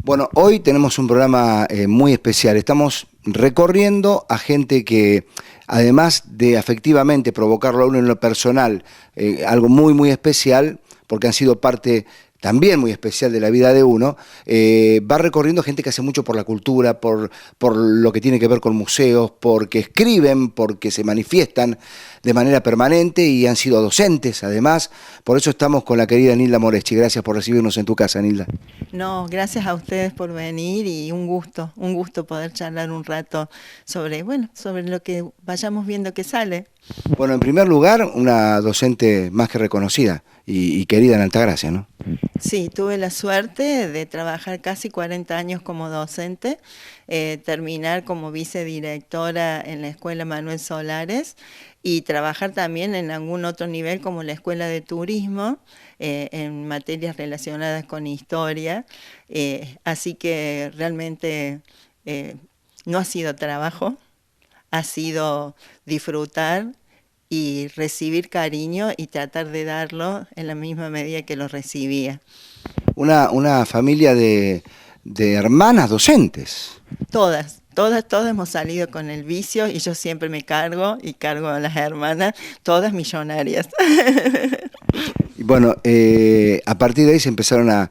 Bueno, hoy tenemos un programa muy especial. Estamos recorriendo a gente que, además de afectivamente provocarlo a uno en lo personal, algo muy, muy especial, porque han sido parte también muy especial de la vida de uno, va recorriendo gente que hace mucho por la cultura, por lo que tiene que ver con museos, porque escriben, porque se manifiestan de manera permanente y han sido docentes, además. Por eso estamos con la querida Nilda Moreschi. Gracias por recibirnos en tu casa, Nilda. No, gracias a ustedes por venir y un gusto poder charlar un rato sobre, bueno, sobre lo que vayamos viendo que sale. Bueno, en primer lugar, una docente más que reconocida y querida en Altagracia, ¿no? Sí, tuve la suerte de trabajar casi 40 años como docente, terminar como vicedirectora en la Escuela Manuel Solares y trabajar también en algún otro nivel como la Escuela de Turismo, en materias relacionadas con historia. Así que realmente no ha sido trabajo, ha sido disfrutar y recibir cariño y tratar de darlo en la misma medida que lo recibía. Una familia de hermanas docentes. Todas hemos salido con el vicio y yo siempre me cargo y cargo a las hermanas, todas millonarias. Y bueno, a partir de ahí se empezaron a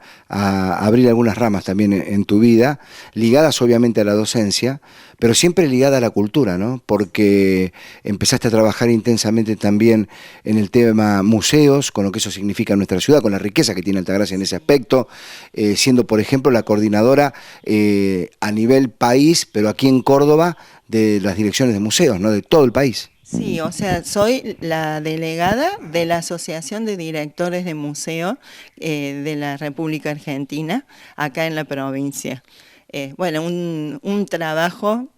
abrir algunas ramas también en tu vida, ligadas obviamente a la docencia, pero siempre ligada a la cultura, ¿no? Porque empezaste a trabajar intensamente también en el tema museos, con lo que eso significa en nuestra ciudad, con la riqueza que tiene Altagracia en ese aspecto, siendo, por ejemplo, la coordinadora a nivel país, pero aquí en Córdoba, de las direcciones de museos, ¿no? De todo el país. Sí, o sea, soy la delegada de la Asociación de Directores de Museo de la República Argentina, acá en la provincia. Bueno, un trabajo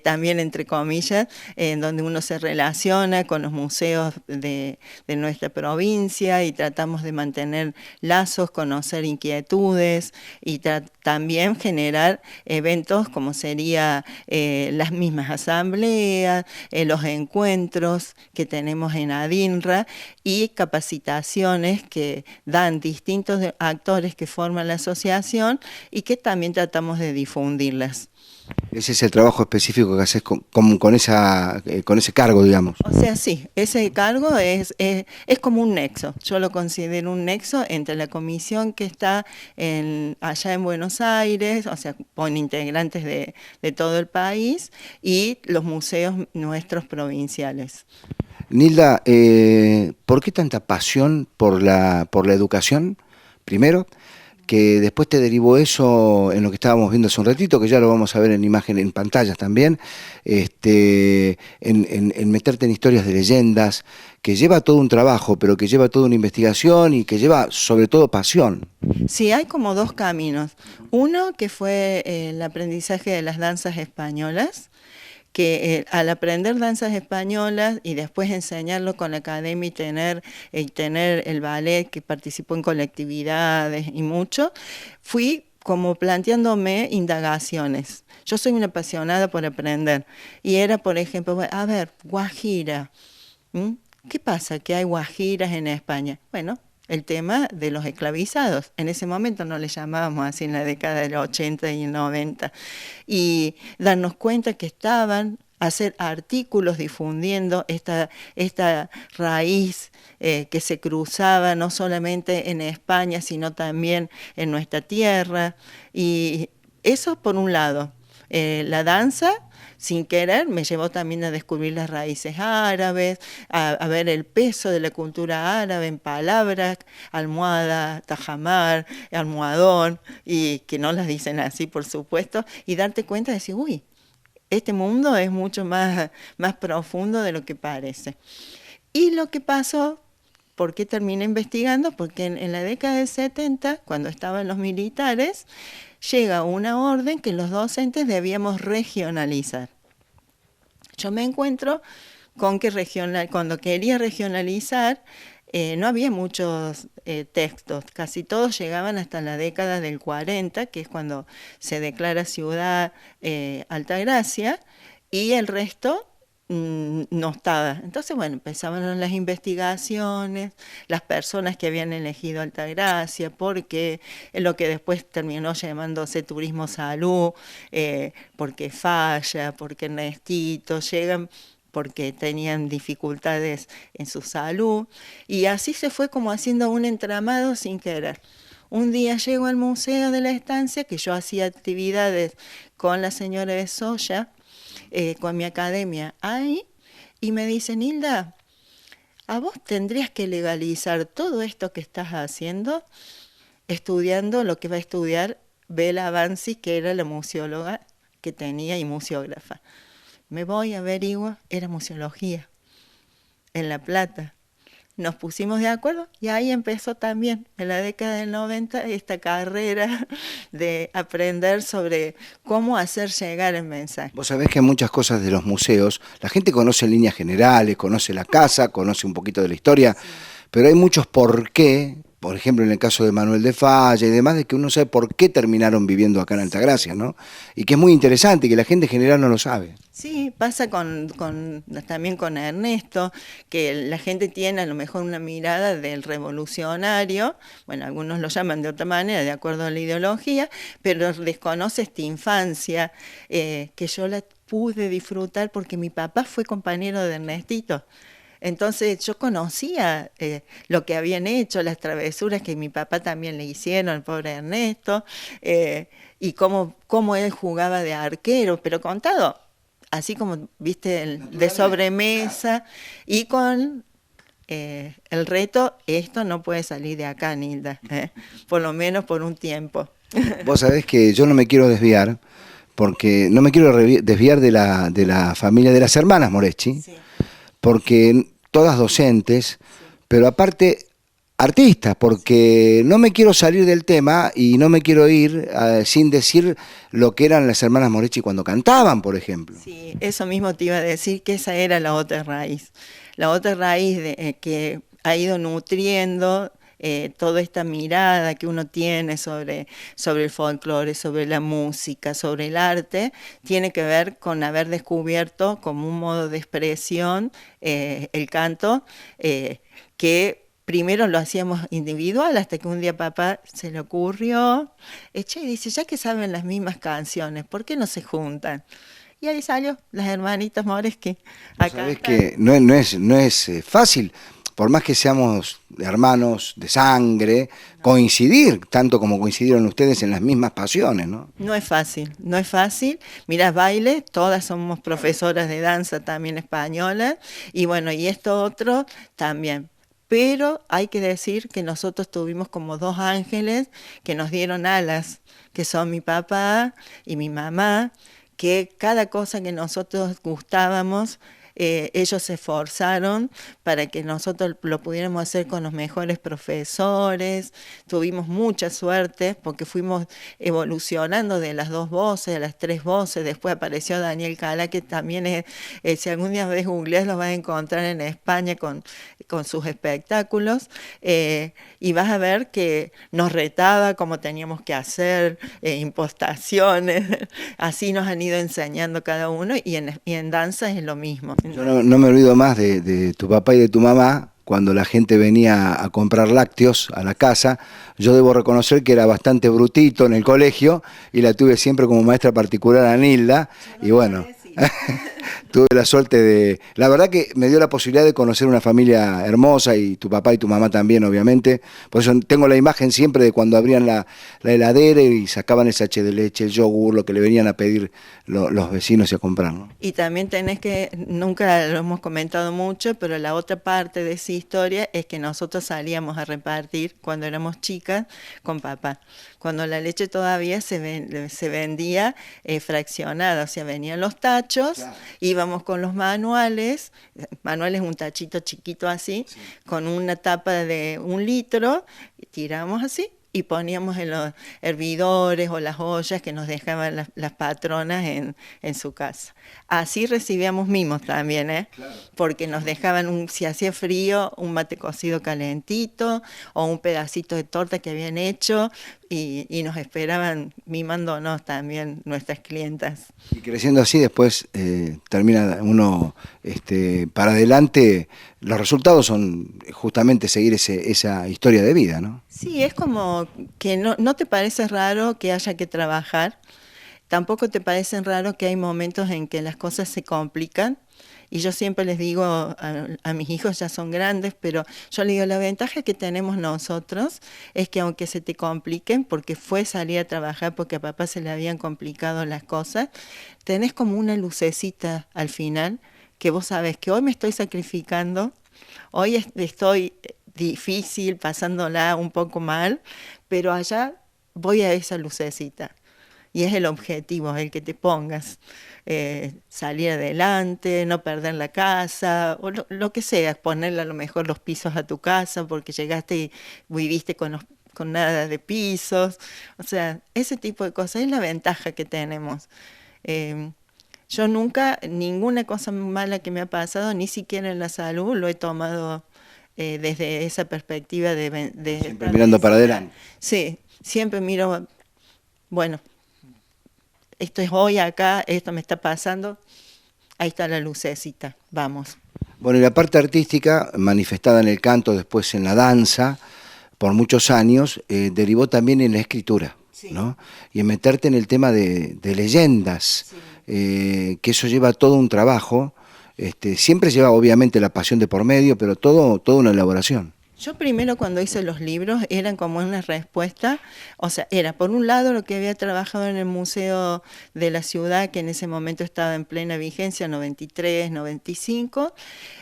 también entre comillas, en donde uno se relaciona con los museos de nuestra provincia y tratamos de mantener lazos, conocer inquietudes y también generar eventos como sería las mismas asambleas, los encuentros que tenemos en ADINRA y capacitaciones que dan distintos actores que forman la asociación y que también tratamos de difundirlas. Ese es el trabajo específico que haces con ese cargo, digamos. O sea, sí, ese cargo es como un nexo. Yo lo considero un nexo entre la comisión que está allá en Buenos Aires, o sea, con integrantes de todo el país, y los museos nuestros provinciales. Nilda, ¿por qué tanta pasión por la educación? Primero, que después te derivó eso en lo que estábamos viendo hace un ratito, que ya lo vamos a ver en imagen, en pantallas también, en meterte en historias de leyendas, que lleva todo un trabajo, pero que lleva toda una investigación y que lleva sobre todo pasión. Sí, hay como dos caminos. Uno que fue el aprendizaje de las danzas españolas, que al aprender danzas españolas y después enseñarlo con la academia y tener el ballet que participó en colectividades y mucho, fui como planteándome indagaciones. Yo soy una apasionada por aprender y era, por ejemplo, a ver, Guajira. ¿Mm? ¿Qué pasa? Que hay guajiras en España. Bueno, el tema de los esclavizados. En ese momento no le llamábamos así en la década del 80 y el 90. Y darnos cuenta que estaban hacer artículos difundiendo esta raíz que se cruzaba no solamente en España, sino también en nuestra tierra. Y eso por un lado. La danza sin querer me llevó también a descubrir las raíces árabes, a ver el peso de la cultura árabe en palabras, almohada, tajamar, almohadón, y que no las dicen así, por supuesto, y darte cuenta de decir, uy, este mundo es mucho más profundo de lo que parece. Y lo que pasó, ¿por qué terminé investigando? Porque en la década del 70, cuando estaban los militares, llega una orden que los docentes debíamos regionalizar. Yo me encuentro con que cuando quería regionalizar, no había muchos textos, casi todos llegaban hasta la década del 40, que es cuando se declara ciudad Altagracia, y el resto no estaba. Entonces, bueno, empezaban las investigaciones, las personas que habían elegido Altagracia, porque lo que después terminó llamándose Turismo Salud, porque falla, porque Ernestito, llegan porque tenían dificultades en su salud, y así se fue como haciendo un entramado sin querer. Un día llego al museo de la estancia, que yo hacía actividades con la señora de Soya, con mi academia ahí, y me dice, Nilda, a vos tendrías que legalizar todo esto que estás haciendo, estudiando lo que va a estudiar Bela Bansi, que era la museóloga que tenía y museógrafa. Me voy, averiguo, era museología, en La Plata. Nos pusimos de acuerdo y ahí empezó también, en la década del 90, esta carrera de aprender sobre cómo hacer llegar el mensaje. Vos sabés que muchas cosas de los museos, la gente conoce en líneas generales, conoce la casa, conoce un poquito de la historia, sí, pero hay muchos por qué, por ejemplo en el caso de Manuel de Falla y demás, de que uno sabe por qué terminaron viviendo acá en Altagracia, ¿no? Y que es muy interesante y que la gente en general no lo sabe. Sí, pasa también con Ernesto, que la gente tiene a lo mejor una mirada del revolucionario, bueno, algunos lo llaman de otra manera, de acuerdo a la ideología, pero desconoce esta infancia, que yo la pude disfrutar porque mi papá fue compañero de Ernestito. Entonces yo conocía lo que habían hecho, las travesuras que mi papá también le hicieron al pobre Ernesto, y cómo él jugaba de arquero, pero contado así como, viste, de sobremesa, y con el reto, esto no puede salir de acá, Nilda, por lo menos por un tiempo. Vos sabés que yo no me quiero desviar, porque no me quiero desviar de la familia de las hermanas Moreschi, sí, porque todas docentes, sí, pero aparte artistas, porque no me quiero salir del tema y no me quiero ir sin decir lo que eran las hermanas Moreschi cuando cantaban, por ejemplo. Sí, eso mismo te iba a decir, que esa era la otra raíz que ha ido nutriendo toda esta mirada que uno tiene sobre el folclore, sobre la música, sobre el arte, tiene que ver con haber descubierto como un modo de expresión el canto, que primero lo hacíamos individual, hasta que un día papá se le ocurrió, y dice, ya que saben las mismas canciones, ¿por qué no se juntan? Y ahí salió las hermanitas Moreschi. Sabés que no es fácil, por más que seamos hermanos de sangre, coincidir, tanto como coincidieron ustedes en las mismas pasiones, ¿no? No es fácil, no es fácil. Mirá, baile, todas somos profesoras de danza también españolas, y bueno, y esto otro también. Pero hay que decir que nosotros tuvimos como dos ángeles que nos dieron alas, que son mi papá y mi mamá, que cada cosa que nosotros gustábamos, ellos se esforzaron para que nosotros lo pudiéramos hacer con los mejores profesores. Tuvimos mucha suerte porque fuimos evolucionando de las 2 voces a las 3 voces. Después apareció Daniel Cala, que también es, si algún día ves googleás, lo vas a encontrar en España con sus espectáculos, y vas a ver que nos retaba cómo teníamos que hacer, impostaciones, así nos han ido enseñando cada uno, y en danza es lo mismo. Yo no me olvido más de tu papá y de tu mamá, cuando la gente venía a comprar lácteos a la casa. Yo debo reconocer que era bastante brutito en el colegio y la tuve siempre como maestra particular a Nilda, y bueno, tuve la suerte de... La verdad que me dio la posibilidad de conocer una familia hermosa, y tu papá y tu mamá también, obviamente. Por eso tengo la imagen siempre de cuando abrían la heladera y sacaban el sachet de leche, el yogur, lo que le venían a pedir los vecinos y a comprar, ¿no? Y también tenés que, nunca lo hemos comentado mucho, pero la otra parte de esa historia es que nosotros salíamos a repartir cuando éramos chicas con papá. Cuando la leche todavía se vendía fraccionada, o sea, venían los tachos, claro, íbamos con los manuales un tachito chiquito así, sí, con una tapa de 1 litro, y tiramos así, y poníamos en los hervidores o las ollas que nos dejaban las patronas en su casa. Así recibíamos mimos también, ¿eh? Claro. Porque nos dejaban, si hacía frío, un mate cocido calentito o un pedacito de torta que habían hecho y nos esperaban mimándonos también nuestras clientas. Y creciendo así después termina uno para adelante, los resultados son justamente seguir esa historia de vida, ¿no? Sí, es como que no te parece raro que haya que trabajar, tampoco te parece raro que hay momentos en que las cosas se complican. Y yo siempre les digo a mis hijos, ya son grandes, pero yo les digo, la ventaja que tenemos nosotros es que aunque se te compliquen, porque fue salir a trabajar porque a papá se le habían complicado las cosas, tenés como una lucecita al final, que vos sabés que hoy me estoy sacrificando, hoy estoy difícil, pasándola un poco mal, pero allá voy a esa lucecita. Y es el objetivo, el que te pongas, salir adelante, no perder la casa, o lo que sea, ponerle a lo mejor los pisos a tu casa porque llegaste y viviste con nada de pisos. O sea, ese tipo de cosas es la ventaja que tenemos. Yo nunca, ninguna cosa mala que me ha pasado, ni siquiera en la salud, lo he tomado desde esa perspectiva de siempre mirando para adelante. Sí, siempre miro, bueno, esto es hoy acá, esto me está pasando, ahí está la lucecita, vamos. Bueno, y la parte artística, manifestada en el canto, después en la danza, por muchos años, derivó también en la escritura, sí, ¿no? Y en meterte en el tema de leyendas, sí, que eso lleva todo un trabajo, siempre lleva obviamente la pasión de por medio, pero toda una elaboración. Yo primero cuando hice los libros eran como una respuesta, o sea, era por un lado lo que había trabajado en el Museo de la Ciudad, que en ese momento estaba en plena vigencia, 93, 95,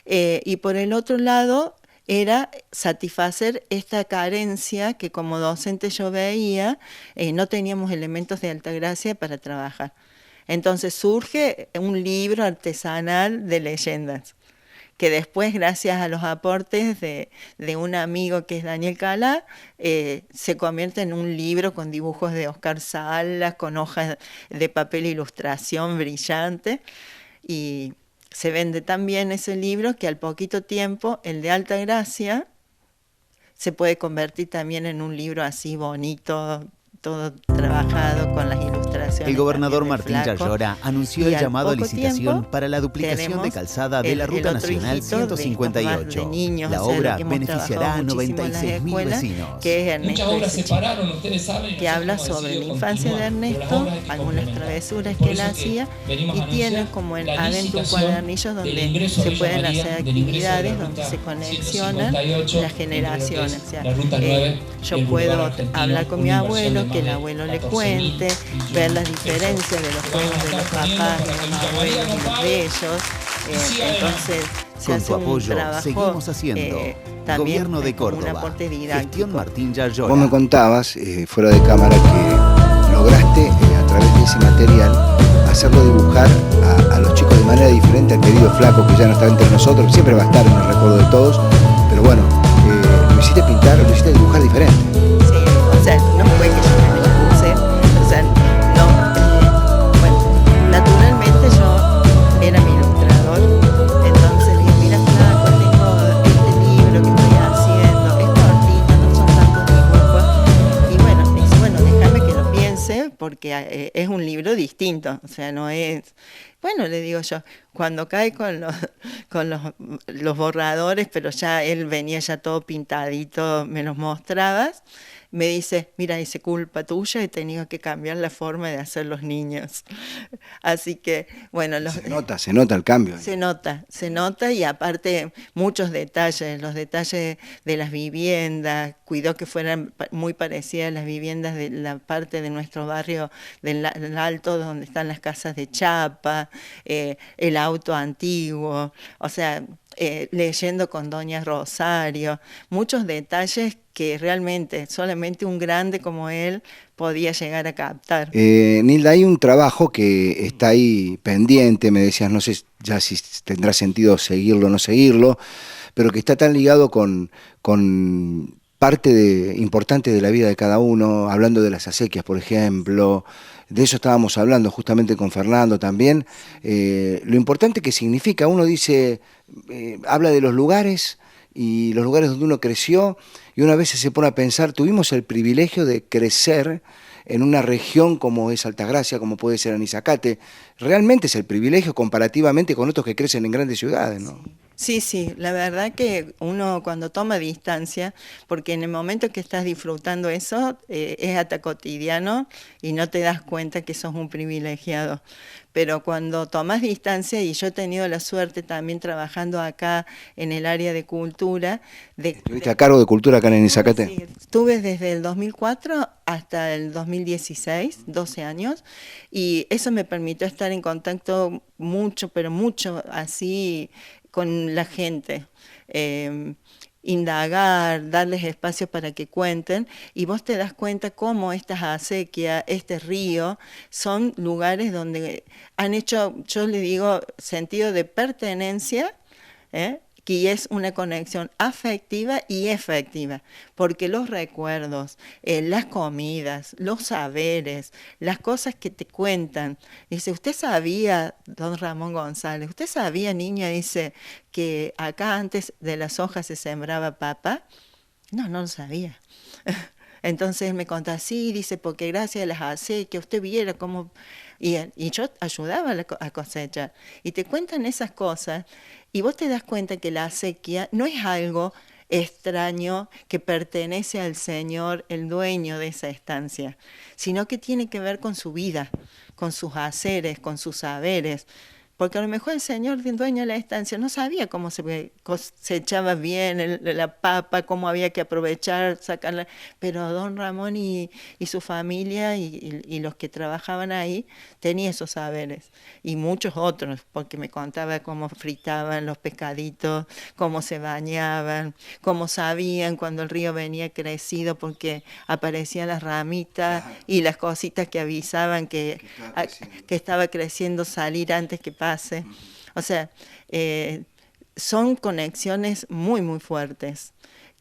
y por el otro lado era satisfacer esta carencia que como docente yo veía, no teníamos elementos de Altagracia para trabajar. Entonces surge un libro artesanal de leyendas, que después, gracias a los aportes de un amigo que es Daniel Calá, se convierte en un libro con dibujos de Oscar Salas, con hojas de papel ilustración brillante, y se vende tan bien ese libro que al poquito tiempo el de Altagracia se puede convertir también en un libro así bonito, todo trabajado con las ilustraciones. El gobernador Martín Yayora anunció el llamado a licitación para la duplicación de calzada de la Ruta Nacional 158. La obra beneficiará a 96.000 vecinos. Que es Ernesto, muchas obras se pararon, ustedes saben. Que habla sobre la infancia de Ernesto, algunas travesuras que él hacía, y tiene como adentro un cuadernillo donde se pueden hacer actividades, donde se conexionan las generaciones. O sea, yo puedo hablar con mi abuelo, que el abuelo le cuente, ver las diferencias de los juegos de los papás, de los abuelos y los de ellos. Entonces se hace un trabajo seguimos haciendo también Gobierno de Córdoba, un aporte didáctico. Gestión Martín Yayora. Vos me contabas, fuera de cámara, que lograste a través de ese material hacerlo dibujar a los chicos de manera diferente al querido Flaco, que ya no está entre nosotros, siempre va a estar en el recuerdo de todos, pero bueno, lo hiciste pintar, lo hiciste dibujar diferente. O sea, no fue que yo me lo puse, o sea, no, bueno, naturalmente yo era mi ilustrador, entonces dije, mira Flaco, tengo este libro que estoy haciendo, es cortito, no son tantos dibujos, y bueno, me dice, bueno, déjame que lo piense, porque es un libro distinto, o sea, no es... Bueno, le digo yo, cuando cae con los borradores, pero ya él venía ya todo pintadito, me los mostrabas, me dice, mira, dice, culpa tuya, he tenido que cambiar la forma de hacer los niños. Así que, bueno... Se nota el cambio. Se nota y aparte muchos detalles, los detalles de las viviendas, cuidó que fueran muy parecidas a las viviendas de la parte de nuestro barrio del Alto, donde están las casas de chapa, el auto antiguo, o sea... leyendo con Doña Rosario, muchos detalles que realmente solamente un grande como él podía llegar a captar. Nilda, hay un trabajo que está ahí pendiente, me decías, no sé ya si tendrá sentido seguirlo o no seguirlo, pero que está tan ligado con parte importante de la vida de cada uno, hablando de las acequias, por ejemplo. De eso estábamos hablando justamente con Fernando también. Lo importante que significa, uno dice, habla de los lugares y los lugares donde uno creció, y una vez se pone a pensar, tuvimos el privilegio de crecer en una región como es Altagracia, como puede ser Anizacate. Realmente es el privilegio comparativamente con otros que crecen en grandes ciudades, ¿no? Sí, sí, la verdad que uno cuando toma distancia, porque en el momento que estás disfrutando eso, es hasta cotidiano y no te das cuenta que sos un privilegiado. Pero cuando tomas distancia, y yo he tenido la suerte también trabajando acá en el área de cultura. ¿Estuviste a cargo de cultura acá en Anizacate? Sí, estuve desde el 2004 hasta el 2016, 12 años, y eso me permitió estar en contacto mucho, pero mucho así con la gente. Indagar, darles espacio para que cuenten, y vos te das cuenta cómo estas acequias, este río, son lugares donde han hecho, yo le digo, sentido de pertenencia, que es una conexión afectiva y efectiva, porque los recuerdos, las comidas, los saberes, las cosas que te cuentan. Dice, ¿usted sabía, don Ramón González, usted sabía, niña, dice, que acá antes de las hojas se sembraba papa? No, no lo sabía. Entonces me contaba, sí, dice, porque gracias a las acequias, usted viera cómo... Y yo ayudaba a cosechar. Y te cuentan esas cosas, y vos te das cuenta que la acequia no es algo extraño que pertenece al Señor, el dueño de esa estancia, sino que tiene que ver con su vida, con sus haceres, con sus saberes. Porque a lo mejor el señor dueño de la estancia no sabía cómo se cosechaba bien la papa, cómo había que aprovechar, sacarla, pero don Ramón y su familia y los que trabajaban ahí tenían esos saberes, y muchos otros, porque me contaba cómo fritaban los pescaditos, cómo se bañaban, cómo sabían cuando el río venía crecido, porque aparecían las ramitas y las cositas que avisaban que estaba creciendo, salir antes que pase. O sea, son conexiones muy, muy fuertes,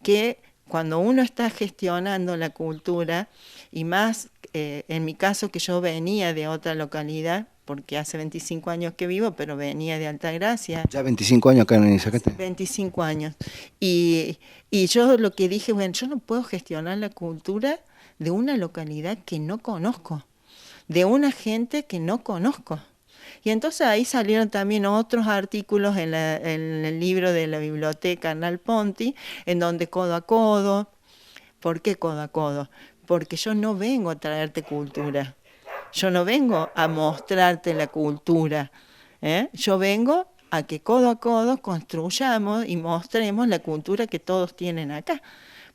que cuando uno está gestionando la cultura, y más en mi caso, que yo venía de otra localidad, porque hace 25 años que vivo, pero venía de Altagracia. ¿Ya 25 años acá en Anizacate? 25 años. Y yo lo que dije, bueno, yo no puedo gestionar la cultura de una localidad que no conozco, de una gente que no conozco. Y entonces ahí salieron también otros artículos en el libro de la biblioteca Arnal Ponti, en donde codo a codo. ¿Por qué codo a codo? Porque yo no vengo a traerte cultura, yo no vengo a mostrarte la cultura, yo vengo a que codo a codo construyamos y mostremos la cultura que todos tienen acá.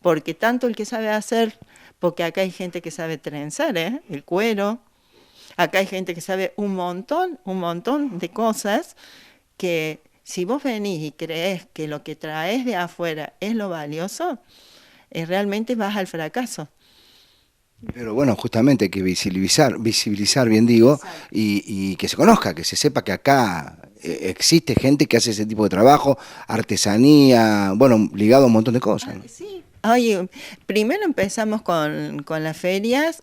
Porque tanto el que sabe hacer, porque acá hay gente que sabe trenzar, el cuero. Acá hay gente que sabe un montón de cosas, que si vos venís y creés que lo que traes de afuera es lo valioso, realmente vas al fracaso. Pero bueno, justamente hay que visibilizar bien digo, y que se conozca, que se sepa que acá existe gente que hace ese tipo de trabajo, artesanía, bueno, ligado a un montón de cosas, ¿no? Sí. Oye, primero empezamos con las ferias,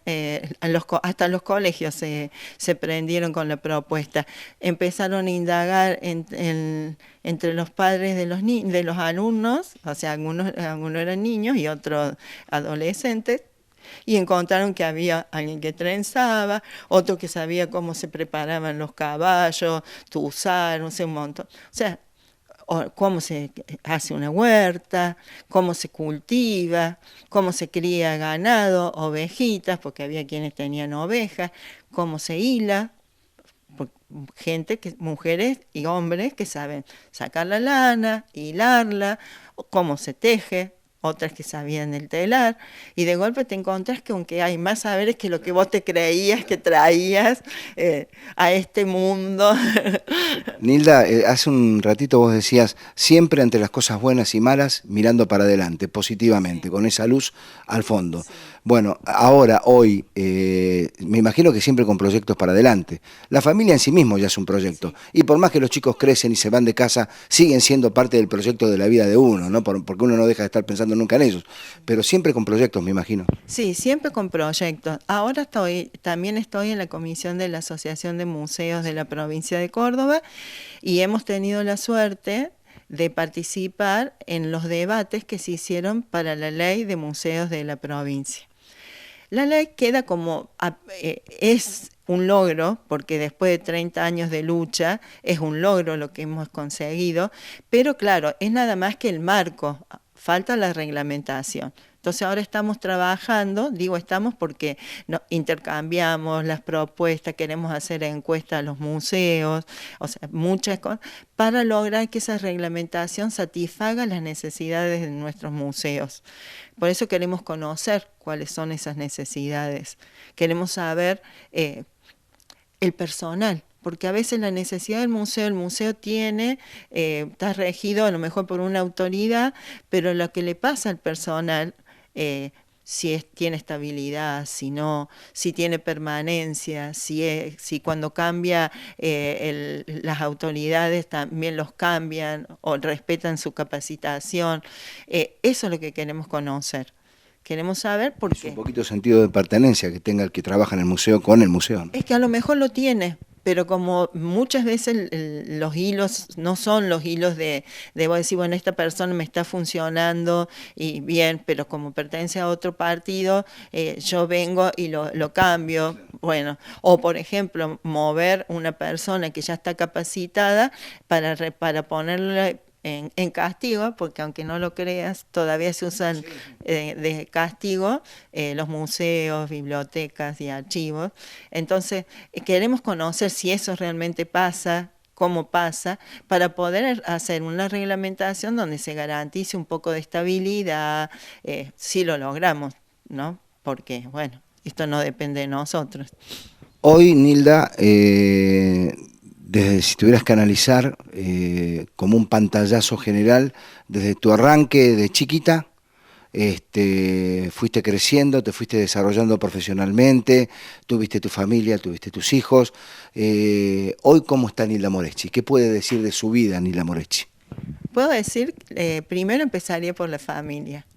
hasta los colegios se prendieron con la propuesta. Empezaron a indagar entre los padres de los alumnos, o sea, algunos eran niños y otros adolescentes, y encontraron que había alguien que trenzaba, otro que sabía cómo se preparaban los caballos, tuzar, no sé, un montón. O sea, cómo se hace una huerta, cómo se cultiva, cómo se cría ganado, ovejitas, porque había quienes tenían ovejas, cómo se hila, mujeres y hombres que saben sacar la lana, hilarla, cómo se teje, otras que sabían del telar, y de golpe te encontrás que aunque hay más saberes que lo que vos te creías que traías a este mundo. Nilda, hace un ratito vos decías, siempre ante las cosas buenas y malas, mirando para adelante, positivamente, con esa luz al fondo. Bueno, ahora, hoy, me imagino que siempre con proyectos para adelante. La familia en sí mismo ya es un proyecto. Y por más que los chicos crecen y se van de casa, siguen siendo parte del proyecto de la vida de uno, ¿no? Porque uno no deja de estar pensando nunca en ellos. Pero siempre con proyectos, me imagino. Sí, siempre con proyectos. Ahora también estoy en la comisión de la Asociación de Museos de la provincia de Córdoba y hemos tenido la suerte de participar en los debates que se hicieron para la ley de museos de la provincia. La ley queda como, es un logro, porque después de 30 años de lucha es un logro lo que hemos conseguido, pero claro, es nada más que el marco, falta la reglamentación. Entonces ahora estamos trabajando, digo estamos porque intercambiamos las propuestas, queremos hacer encuestas a los museos, o sea, muchas cosas, para lograr que esa reglamentación satisfaga las necesidades de nuestros museos. Por eso queremos conocer cuáles son esas necesidades, queremos saber el personal, porque a veces la necesidad del museo, el museo tiene, está regido a lo mejor por una autoridad, pero lo que le pasa al personal, si tiene estabilidad, si no, si tiene permanencia, si cuando cambia las autoridades también los cambian o respetan su capacitación, eso es lo que queremos conocer. Queremos saber por qué. Es un poquito sentido de pertenencia que tenga el que trabaja en el museo con el museo, ¿no? Es que a lo mejor lo tiene, pero como muchas veces los hilos no son los hilos de vos decir, bueno, esta persona me está funcionando y bien, pero como pertenece a otro partido, yo vengo y lo cambio. Bueno, o por ejemplo, mover una persona que ya está capacitada para ponerle en castigo, porque aunque no lo creas, todavía se usan de castigo los museos, bibliotecas y archivos. Entonces, queremos conocer si eso realmente pasa, cómo pasa, para poder hacer una reglamentación donde se garantice un poco de estabilidad, si lo logramos, ¿no? Porque, bueno, esto no depende de nosotros. Hoy, Nilda, desde si tuvieras que analizar como un pantallazo general, desde tu arranque de chiquita, fuiste creciendo, te fuiste desarrollando profesionalmente, tuviste tu familia, tuviste tus hijos. Hoy, ¿cómo está Nilda Moreschi? ¿Qué puede decir de su vida Nilda Moreschi? Puedo decir, primero empezaría por la familia,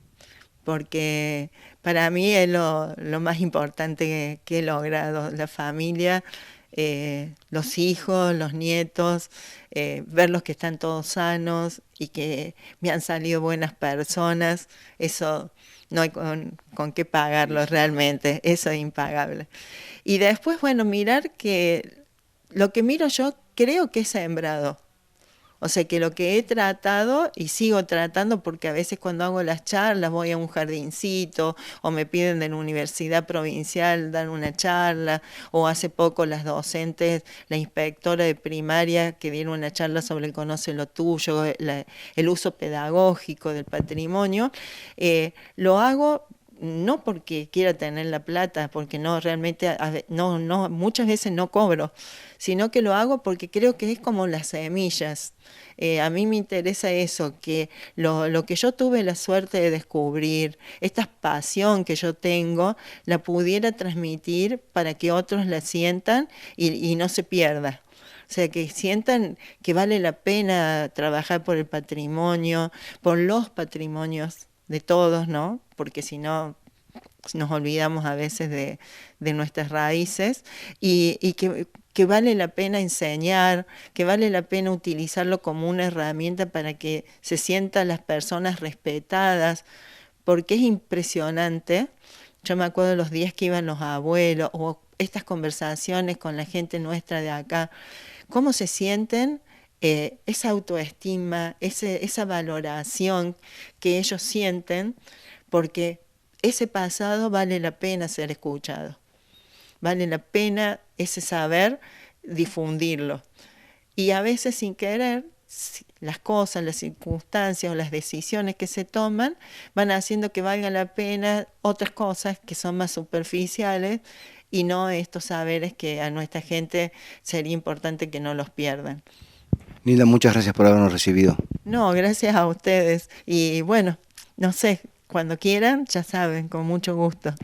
porque para mí es lo más importante que he logrado, la familia. Los hijos, los nietos, verlos que están todos sanos y que me han salido buenas personas, eso no hay con qué pagarlo realmente, eso es impagable. Y después, bueno, mirar que lo que miro yo creo que es sembrado. O sea que lo que he tratado y sigo tratando, porque a veces cuando hago las charlas voy a un jardincito o me piden de la universidad provincial dar una charla, o hace poco las docentes, la inspectora de primaria que dieron una charla sobre el conoce lo tuyo, el uso pedagógico del patrimonio, lo hago no porque quiera tener la plata, porque no realmente no muchas veces no cobro, sino que lo hago porque creo que es como las semillas. A mí me interesa eso, que lo que yo tuve la suerte de descubrir, esta pasión que yo tengo, la pudiera transmitir para que otros la sientan y no se pierda. O sea, que sientan que vale la pena trabajar por el patrimonio, por los patrimonios de todos, ¿no? Porque si no nos olvidamos a veces de nuestras raíces y que vale la pena enseñar, que vale la pena utilizarlo como una herramienta para que se sientan las personas respetadas, porque es impresionante. Yo me acuerdo de los días que iban los abuelos o estas conversaciones con la gente nuestra de acá, cómo se sienten, esa autoestima, esa valoración que ellos sienten, porque ese pasado vale la pena ser escuchado, vale la pena ese saber difundirlo. Y a veces sin querer, las cosas, las circunstancias o las decisiones que se toman van haciendo que valga la pena otras cosas que son más superficiales y no estos saberes que a nuestra gente sería importante que no los pierdan. Nilda, muchas gracias por habernos recibido. No, gracias a ustedes. Y bueno, no sé, cuando quieran, ya saben, con mucho gusto.